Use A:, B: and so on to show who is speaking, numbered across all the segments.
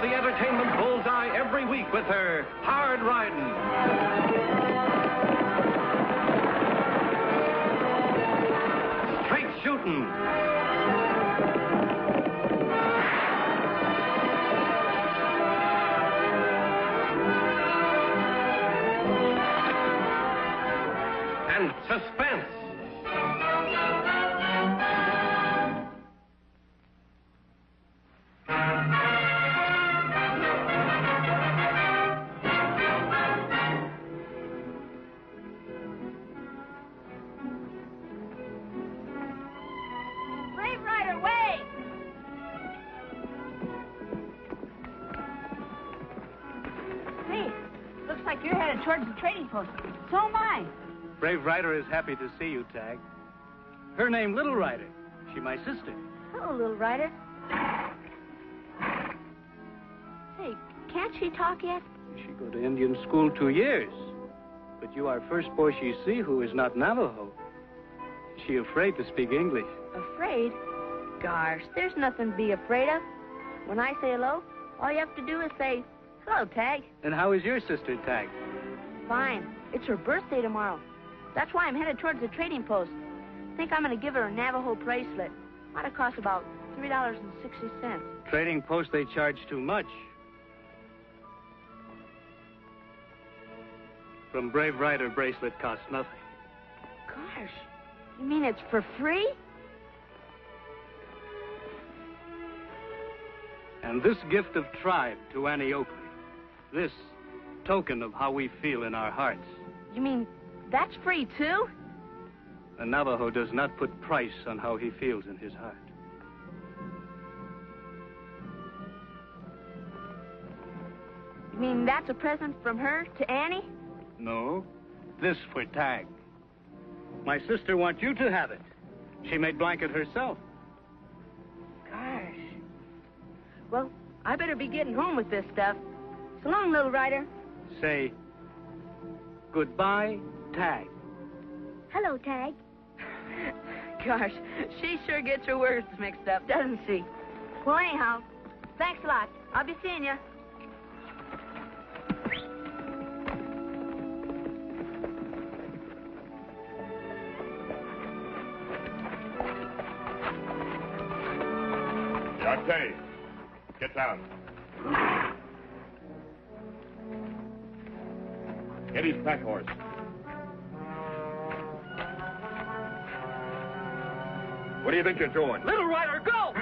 A: the entertainment bullseye every week with her hard riding, straight shooting, and suspense.
B: Brave Rider, wait! Hey, looks like you're headed towards the trading post. So am I.
C: Brave Rider is happy to see you, Tag. Her name Little Rider. She my sister.
B: Hello, Little Rider. Hey, can't she talk yet?
C: She go to Indian school 2 years. But you are first boy she see who is not Navajo. She afraid to speak English.
B: Afraid? Gosh, there's nothing to be afraid of. When I say hello, all you have to do is say, hello, Tag.
C: And how is your sister, Tag?
B: Fine. It's her birthday tomorrow. That's why I'm headed towards the trading post. I think I'm going to give her a Navajo bracelet. Might have cost about $3.60.
C: Trading post, they charge too much. From Brave Rider, bracelet costs nothing.
B: Gosh, you mean it's for free?
C: And this gift of tribe to Annie Oakley. This token of how we feel in our hearts.
B: You mean that's free, too?
C: A Navajo does not put price on how he feels in his heart.
B: You mean that's a present from her to Annie?
C: No, this for Tag. My sister wants you to have it. She made blanket herself.
B: Gosh. Well, I better be getting home with this stuff. So long, Little Rider.
C: Say, goodbye, Tag.
B: Hello, Tag. Gosh, she sure gets her words mixed up, doesn't she? Well, anyhow, thanks a lot. I'll be seeing you.
D: Yarte, get down. Get his pack horse. What do you think you're doing?
A: Little Rider, go!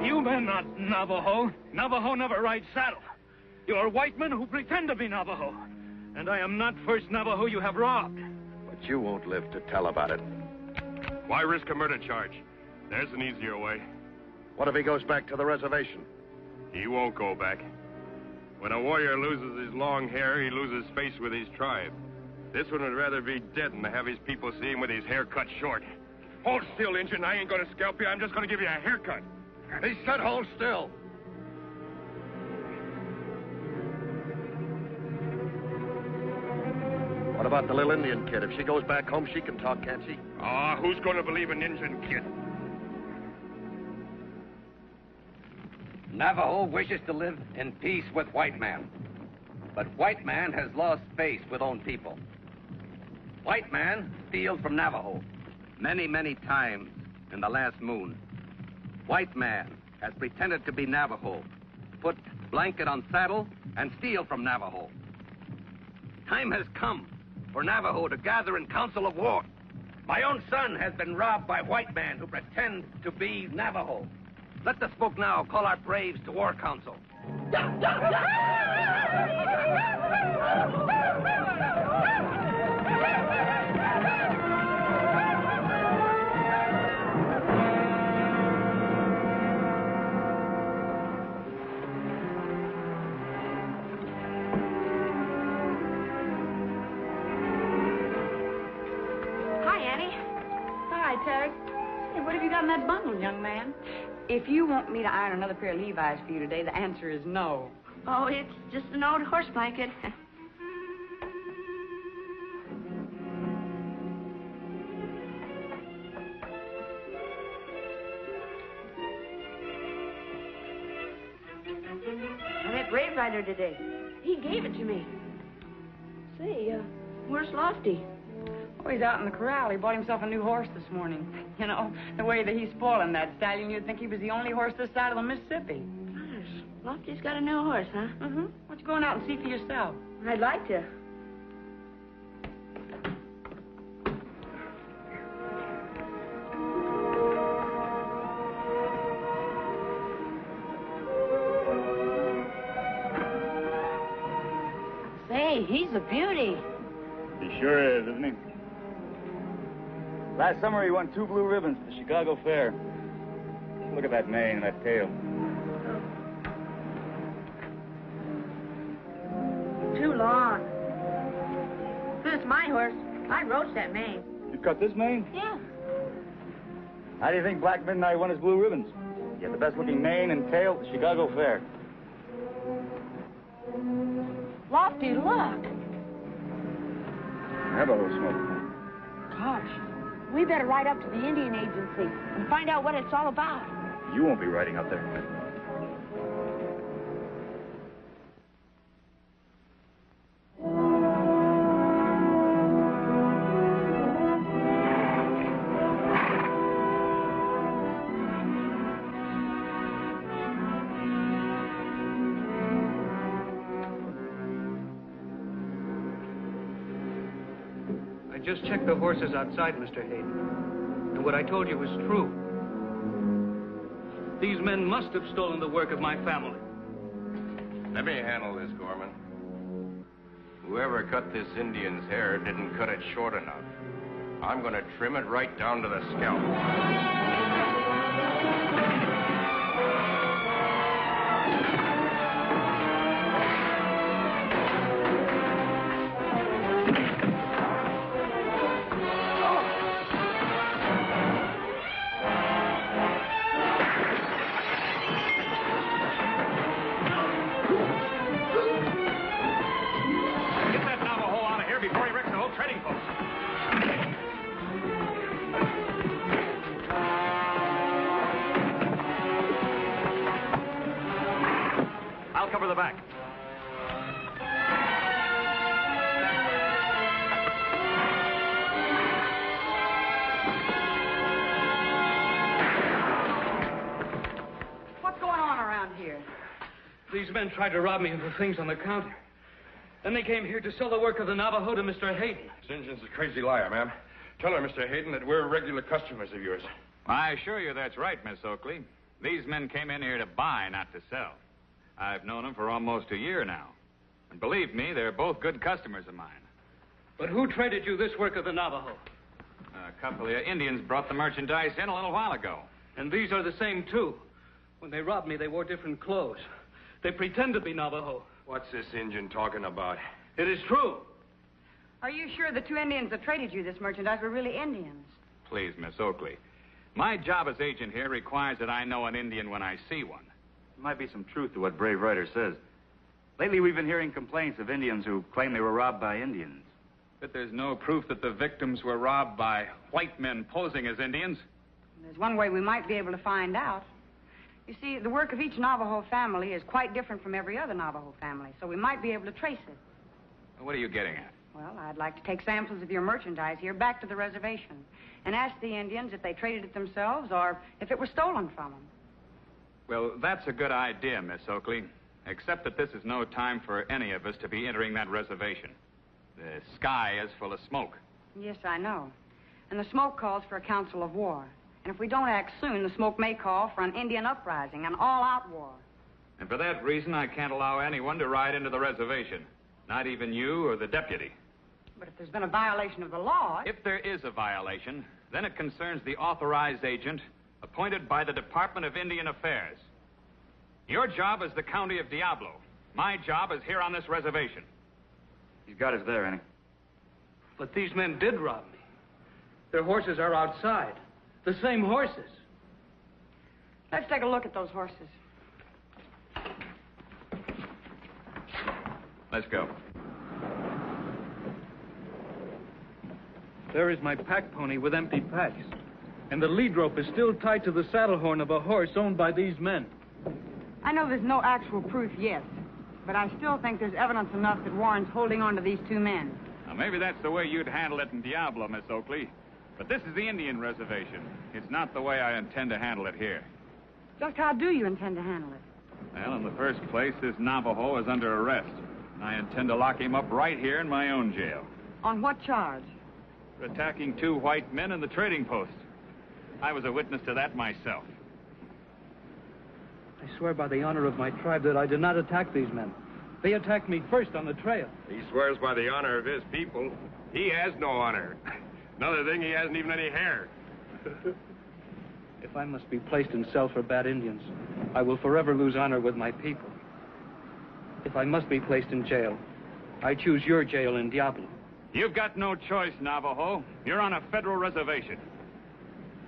E: You men not Navajo. Navajo never ride saddle. You're white men who pretend to be Navajo. And I am not first Navajo you have robbed.
D: But you won't live to tell about it. Why risk a murder charge? There's an easier way. What if he goes back to the reservation? He won't go back. When a warrior loses his long hair, he loses face with his tribe. This one would rather be dead than to have his people see him with his hair cut short. Hold still, Injun. I ain't going to scalp you. I'm just going to give you a haircut. He said hold still. What about the little Indian kid? If she goes back home, she can talk, can't she? Ah, who's going to believe an Indian kid?
F: Navajo wishes to live in peace with white man. But white man has lost faith with own people. White man steals from Navajo many, many times in the last moon. White man has pretended to be Navajo, put blanket on saddle, and steal from Navajo. Time has come for Navajo to gather in council of war. My own son has been robbed by white men who pretend to be Navajo. Let the smoke now call our braves to war council.
G: Tag. Hey, what have you got in that bundle, young man? If you want me to iron another pair of Levi's for you today, the answer is no.
B: Oh, it's just an old horse blanket. I met Brave Rider today. He gave it to me. Say, where's Lofty?
G: Oh, he's out in the corral. He bought himself a new horse this morning. You know, the way that he's spoiling that stallion, you'd think he was the only horse this side of the Mississippi.
B: Gosh, Lofty's got a new horse, huh?
G: Mm-hmm. Why don't you go on out and see for yourself?
B: I'd like to. Say, he's a beauty.
H: He sure is, isn't he? Last summer, he won 2 blue ribbons at the Chicago Fair. Look at that mane and that tail.
B: Too long. If it's my horse, I'd roast that mane.
H: You cut this mane?
B: Yeah.
H: How do you think Black Midnight won his blue ribbons? He had the best-looking mane and tail at the Chicago Fair.
B: Lofty, look.
H: Navajo smoke.
B: Gosh, we better ride up to the Indian Agency and find out what it's all about.
H: You won't be riding up there.
C: I just checked the horses outside, Mr. Hayden. And what I told you was true. These men must have stolen the work of my family.
D: Let me handle this, Gorman. Whoever cut this Indian's hair didn't cut it short enough. I'm going to trim it right down to the scalp.
A: The back.
G: What's going on around here?
C: These men tried to rob me of the things on the counter. Then they came here to sell the work of the Navajo to Mr. Hayden.
D: This Injun's a crazy liar, ma'am. Tell her, Mr. Hayden, that we're regular customers of yours.
I: I assure you that's right, Miss Oakley. These men came in here to buy, not to sell. I've known them for almost a year now. And believe me, they're both good customers of mine.
C: But who traded you this work of the Navajo?
I: A couple of Indians brought the merchandise in a little while ago.
C: And these are the same, too. When they robbed me, they wore different clothes. They pretend to be Navajo.
D: What's this Injun talking about?
C: It is true.
G: Are you sure the 2 Indians that traded you this merchandise were really Indians?
I: Please, Miss Oakley. My job as agent here requires that I know an Indian when I see one.
H: There might be some truth to what Brave Rider says. Lately, we've been hearing complaints of Indians who claim they were robbed by Indians.
I: But there's no proof that the victims were robbed by white men posing as Indians.
G: There's one way we might be able to find out. You see, the work of each Navajo family is quite different from every other Navajo family, so we might be able to trace it.
I: What are you getting at?
G: Well, I'd like to take samples of your merchandise here back to the reservation and ask the Indians if they traded it themselves or if it was stolen from them.
I: Well, that's a good idea, Miss Oakley, except that this is no time for any of us to be entering that reservation. The sky is full of smoke.
G: Yes, I know. And the smoke calls for a council of war. And if we don't act soon, the smoke may call for an Indian uprising, an all-out war.
I: And for that reason, I can't allow anyone to ride into the reservation. Not even you or the deputy.
G: But if there's been a violation of the law...
I: If there is a violation, then it concerns the authorized agent appointed by the Department of Indian Affairs. Your job is the county of Diablo. My job is here on this reservation.
H: He's got us there, Annie.
C: But these men did rob me. Their horses are outside. The same horses.
G: Let's take a look at those horses.
I: Let's go.
E: There is my pack pony with empty packs. And the lead rope is still tied to the saddle horn of a horse owned by these men.
G: I know there's no actual proof yet, but I still think there's evidence enough that warrants holding on to these two men.
I: Now, maybe that's the way you'd handle it in Diablo, Miss Oakley. But this is the Indian reservation. It's not the way I intend to handle it here.
G: Just how do you intend to handle it?
I: Well, in the first place, this Navajo is under arrest. I intend to lock him up right here in my own jail.
G: On what charge?
I: For attacking 2 white men in the trading post. I was a witness to that myself.
C: I swear by the honor of my tribe that I did not attack these men. They attacked me first on the trail.
D: He swears by the honor of his people. He has no honor. Another thing, he hasn't even any hair.
C: If I must be placed in cell for bad Indians, I will forever lose honor with my people. If I must be placed in jail, I choose your jail in Diablo.
I: You've got no choice, Navajo. You're on a federal reservation.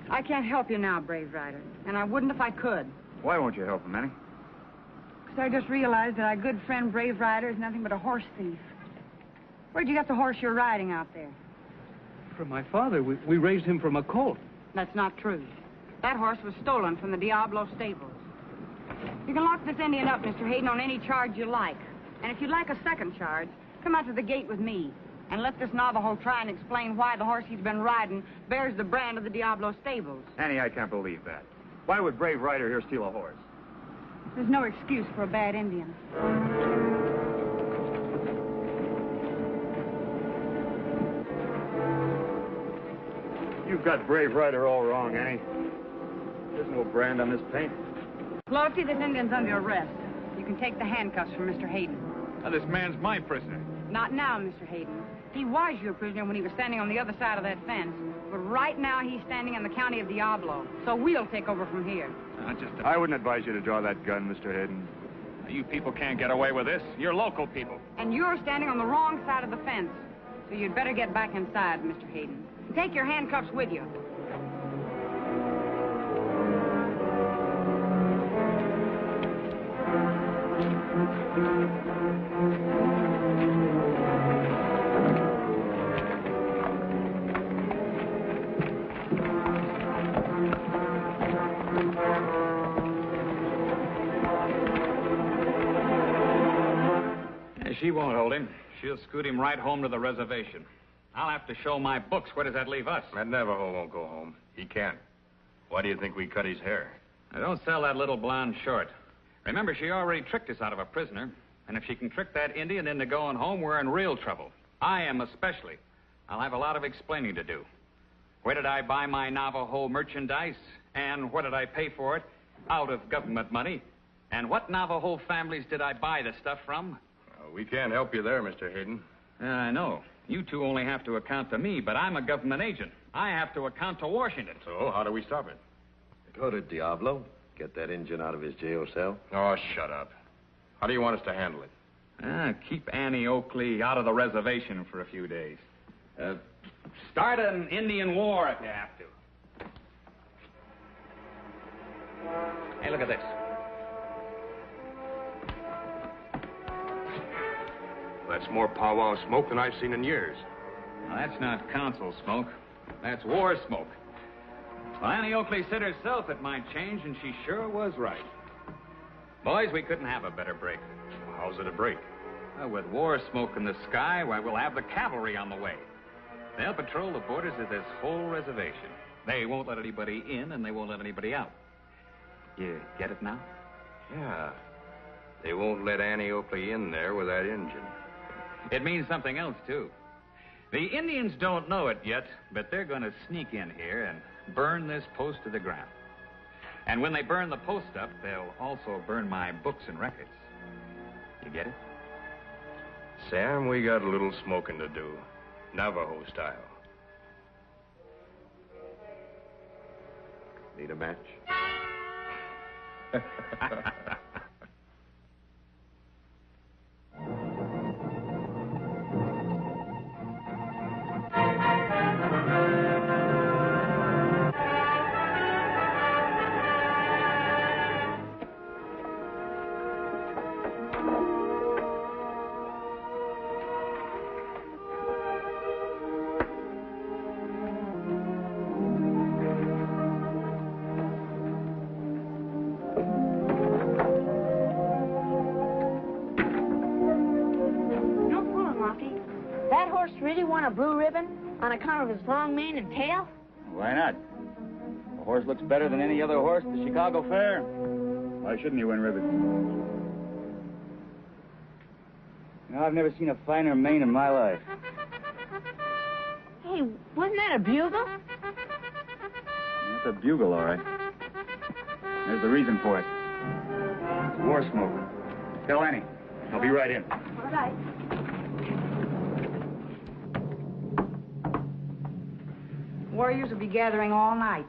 G: I can't help you now, Brave Rider, and I wouldn't if I could.
H: Why won't you help him, Annie?
G: Because I just realized that our good friend Brave Rider is nothing but a horse thief. Where'd you get the horse you're riding out there?
C: From my father. We raised him from a colt.
G: That's not true. That horse was stolen from the Diablo stables. You can lock this Indian up, Mr. Hayden, on any charge you like. And if you'd like a second charge, come out to the gate with me and let this Navajo try and explain why the horse he's been riding bears the brand of the Diablo stables.
H: Annie, I can't believe that. Why would Brave Rider here steal a horse?
G: There's no excuse for a bad Indian.
H: You've got Brave Rider all wrong, Annie. There's no brand on this paint.
G: Lofty, this Indian's under arrest. You can take the handcuffs from Mr. Hayden.
I: Now, this man's my prisoner.
G: Not now, Mr. Hayden. He was your prisoner when he was standing on the other side of that fence. But right now, he's standing in the county of Diablo. So we'll take over from here.
H: I wouldn't advise you to draw that gun, Mr. Hayden.
I: You people can't get away with this. You're local people.
G: And you're standing on the wrong side of the fence. So you'd better get back inside, Mr. Hayden. And take your handcuffs with you.
I: She won't hold him. She'll scoot him right home to the reservation. I'll have to show my books. Where does that leave us?
D: That Navajo won't go home. He can't. Why do you think we cut his hair?
I: Now, don't sell that little blonde short. Remember, she already tricked us out of a prisoner. And if she can trick that Indian into going home, we're in real trouble. I am especially. I'll have a lot of explaining to do. Where did I buy my Navajo merchandise? And where did I pay for it? Out of government money. And what Navajo families did I buy the stuff from?
D: We can't help you there, Mr. Hayden.
I: I know. You two only have to account to me, but I'm a government agent. I have to account to Washington.
D: So, how do we stop it?
J: Go to Diablo. Get that Injun out of his jail cell.
D: Oh, shut up. How do you want us to handle it?
I: Keep Annie Oakley out of the reservation for a few days. Start an Indian war if you have to. Hey, look at this.
D: That's more powwow smoke than I've seen in years.
I: Now, that's not council smoke. That's war smoke. Well, Annie Oakley said herself it might change, and she sure was right. Boys, we couldn't have a better break.
D: How's it a break?
I: Well, with war smoke in the sky, why, we'll have the cavalry on the way. They'll patrol the borders of this whole reservation. They won't let anybody in, and they won't let anybody out. You get it now?
D: Yeah. They won't let Annie Oakley in there with that Injun.
I: It means something else, too. The Indians don't know it yet, but they're going to sneak in here and burn this post to the ground. And when they burn the post up, they'll also burn my books and records. You get it?
D: Sam, we got a little smoking to do. Navajo style.
J: Need a match?
B: really want a blue ribbon on account of his long mane and tail?
H: Why not? The horse looks better than any other horse at the Chicago Fair. Why shouldn't he win ribbons? You know, I've never seen a finer mane in my life.
B: Hey, wasn't that a bugle?
H: That's a bugle, all right. There's the reason for it. It's war smoke. Tell Annie. I'll be right in.
B: All right.
G: Warriors will be gathering all night.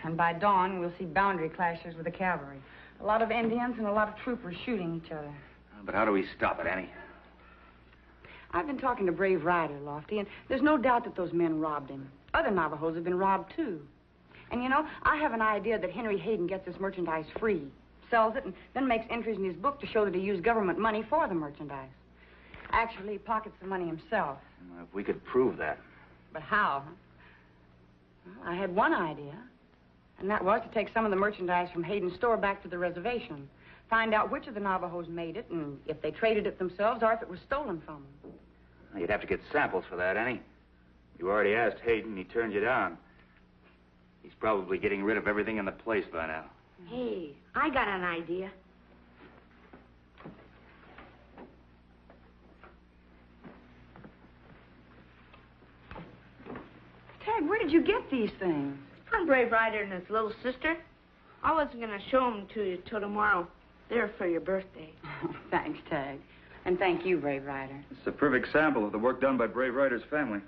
G: And by dawn, we'll see boundary clashes with the cavalry. A lot of Indians and a lot of troopers shooting each other.
H: But how do we stop it, Annie?
G: I've been talking to Brave Ryder, Lofty, and there's no doubt that those men robbed him. Other Navajos have been robbed, too. And, you know, I have an idea that Henry Hayden gets this merchandise free, sells it, and then makes entries in his book to show that he used government money for the merchandise. Actually, he pockets the money himself.
H: Well, if we could prove that.
G: But how? Well, I had one idea, and that was to take some of the merchandise from Hayden's store back to the reservation, find out which of the Navajos made it, and if they traded it themselves or if it was stolen from them.
H: You'd have to get samples for that, Annie. You already asked Hayden, he turned you down. He's probably getting rid of everything in the place by now.
B: Hey, I got an idea.
G: Tag, where did you get these things?
B: From Brave Ryder and his little sister. I wasn't going to show them to you till tomorrow. They're for your birthday.
G: Thanks, Tag. And thank you, Brave Ryder.
H: It's a perfect sample of the work done by Brave Ryder's family.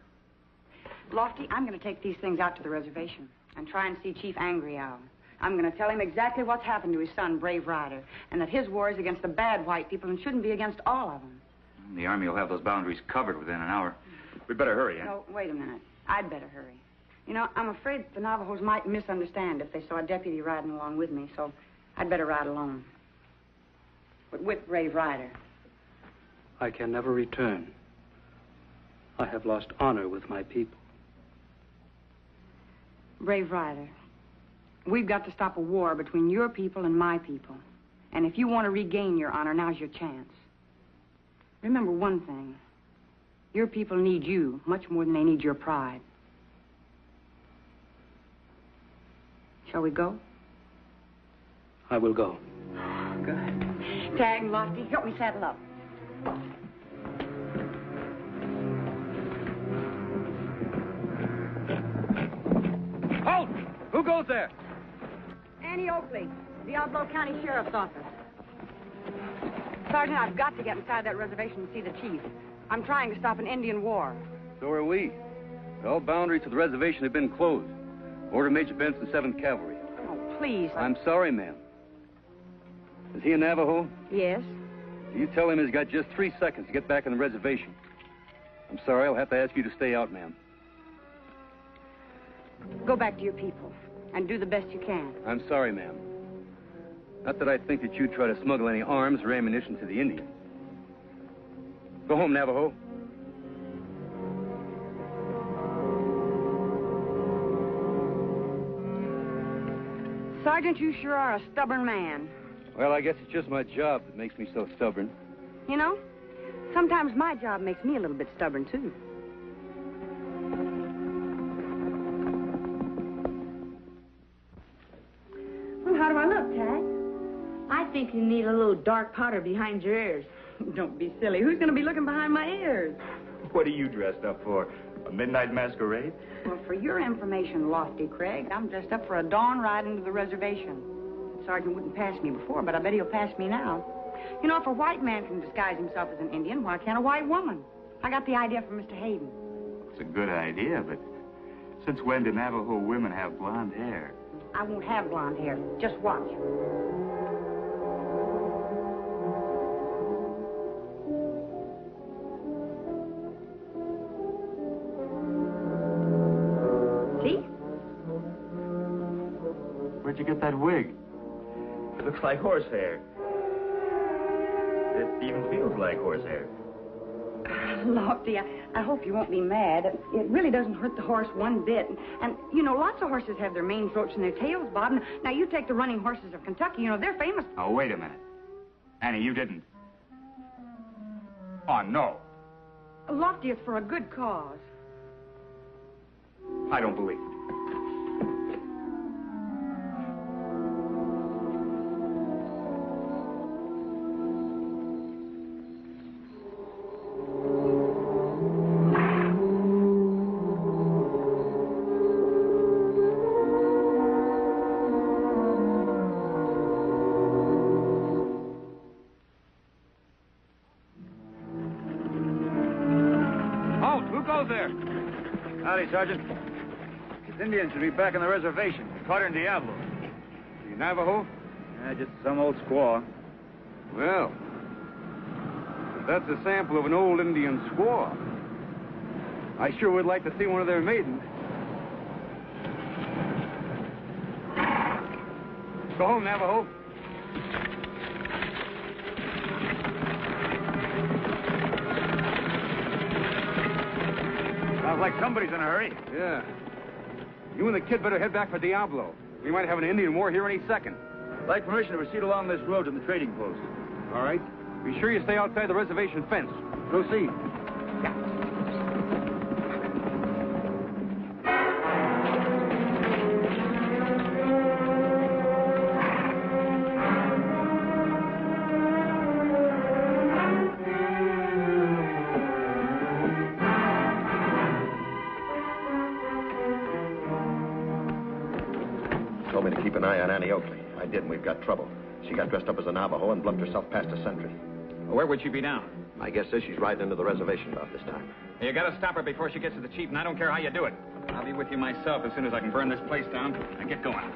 G: Lofty, I'm going to take these things out to the reservation and try and see Chief Angry Owl. I'm going to tell him exactly what's happened to his son, Brave Ryder, and that his war is against the bad white people and shouldn't be against all of them.
H: The Army will have those boundaries covered within an hour. We'd better hurry, Annie.
G: No, wait a minute. I'd better hurry. You know, I'm afraid the Navajos might misunderstand if they saw a deputy riding along with me, so I'd better ride alone. But with Brave Ryder.
C: I can never return. I have lost honor with my people.
G: Brave Ryder, we've got to stop a war between your people and my people. And if you want to regain your honor, now's your chance. Remember one thing. Your people need you much more than they need your pride. Shall we go?
C: I will go.
G: Good. Tag and Lofty, help me saddle up.
C: Halt! Who goes there?
G: Annie Oakley, Diablo County Sheriff's Office. Sergeant, I've got to get inside that reservation and see the chief. I'm trying to stop an Indian war.
K: So are we. All boundaries to the reservation have been closed. Order Major Benson, 7th Cavalry.
G: Oh, please.
K: I'm sorry, ma'am. Is he a Navajo?
G: Yes.
K: You tell him he's got just 3 seconds to get back on the reservation. I'm sorry, I'll have to ask you to stay out, ma'am.
G: Go back to your people and do the best you can.
K: I'm sorry, ma'am. Not that I think that you'd try to smuggle any arms or ammunition to the Indians. Go home, Navajo.
G: Sergeant, you sure are a stubborn man.
K: Well, I guess it's just my job that makes me so stubborn.
G: You know, sometimes my job makes me a little bit stubborn, too. Well, how do I look, Tag?
B: I think you need a little dark powder behind your ears.
G: Don't be silly. Who's going to be looking behind my ears?
H: What are you dressed up for? A midnight masquerade?
G: Well, for your information, Lofty Craig, I'm dressed up for a dawn ride into the reservation. The sergeant wouldn't pass me before, but I bet he'll pass me now. You know, if a white man can disguise himself as an Indian, why can't a white woman? I got the idea from Mr. Hayden.
H: It's a good idea, but since when do Navajo women have blonde hair?
G: I won't have blonde hair. Just watch. See?
H: Where'd you get that wig? It looks like horsehair. It even feels like horsehair.
G: Lofty, I hope you won't be mad. It really doesn't hurt the horse one bit. And, you know, lots of horses have their manes roached and their tails bobbed. Now, you take the running horses of Kentucky, you know, they're famous.
H: Oh, wait a minute. Annie, you didn't. Oh, no.
G: Lofty, it's for a good cause.
H: I don't believe it.
L: Howdy, Sergeant. These Indians should be back on the reservation. Caught in Diablo. You Navajo? Just some old squaw.
K: Well, if that's a sample of an old Indian squaw, I sure would like to see one of their maidens. Go home, Navajo.
L: Sounds like somebody's in a hurry.
K: Yeah. You and the kid better head back for Diablo. We might have an Indian war here any second.
L: I'd like permission to proceed along this road to the trading post.
K: All right. Be sure you stay outside the reservation fence. Proceed.
J: Told me to keep an eye on Annie Oakley. I did, and we've got trouble. She got dressed up as a Navajo and bluffed herself past a sentry.
I: Where would she be now?
J: My guess is she's riding into the reservation about this time.
I: You gotta stop her before she gets to the chief, and I don't care how you do it. I'll be with you myself as soon as I can burn this place down and get going.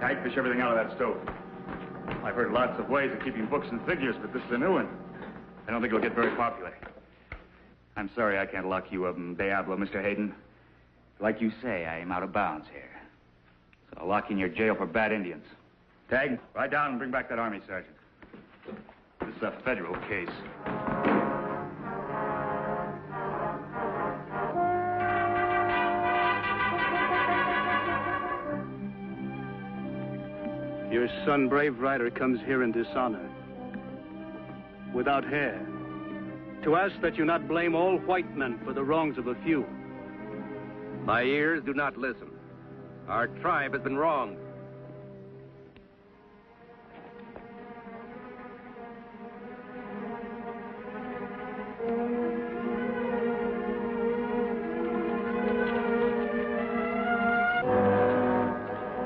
H: I'd fish everything out of that stove. I've heard lots of ways of keeping books and figures, but this is a new one. I don't think it'll get very popular. I'm sorry I can't lock you up in Diablo, Mr. Hayden. Like you say, I am out of bounds here. So I'll lock you in your jail for bad Indians. Tag, ride down and bring back that army sergeant. This is a federal case.
E: Your son, brave rider, comes here in dishonor, without hair, to ask that you not blame all white men for the wrongs of a few.
F: My ears do not listen. Our tribe has been wronged.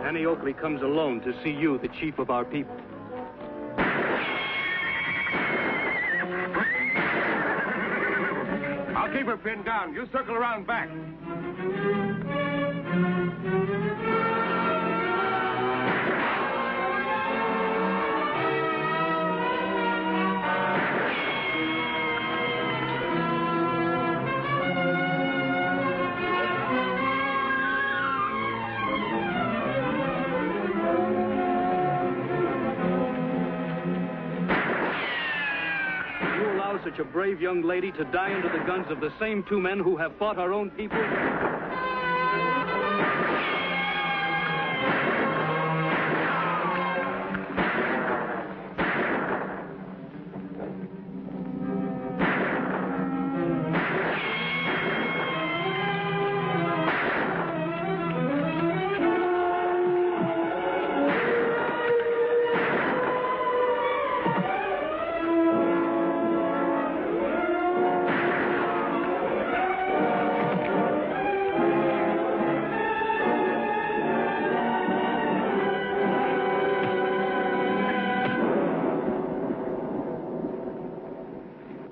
E: Annie Oakley comes alone to see you, the chief of our people.
D: I'll keep her pinned down. You circle around back.
E: Such a brave young lady to die under the guns of the same two men who have fought our own people?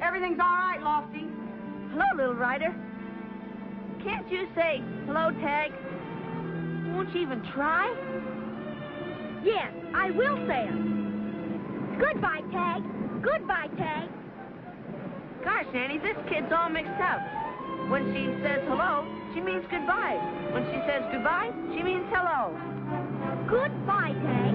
G: Everything's all right, Lofty.
B: Hello, little rider. Can't you say hello, Tag? Won't she even try?
M: Yes, I will say it. Goodbye, Tag. Goodbye, Tag.
B: Gosh, Nanny, this kid's all mixed up. When she says hello, she means goodbye. When she says goodbye, she means hello.
M: Goodbye, Tag.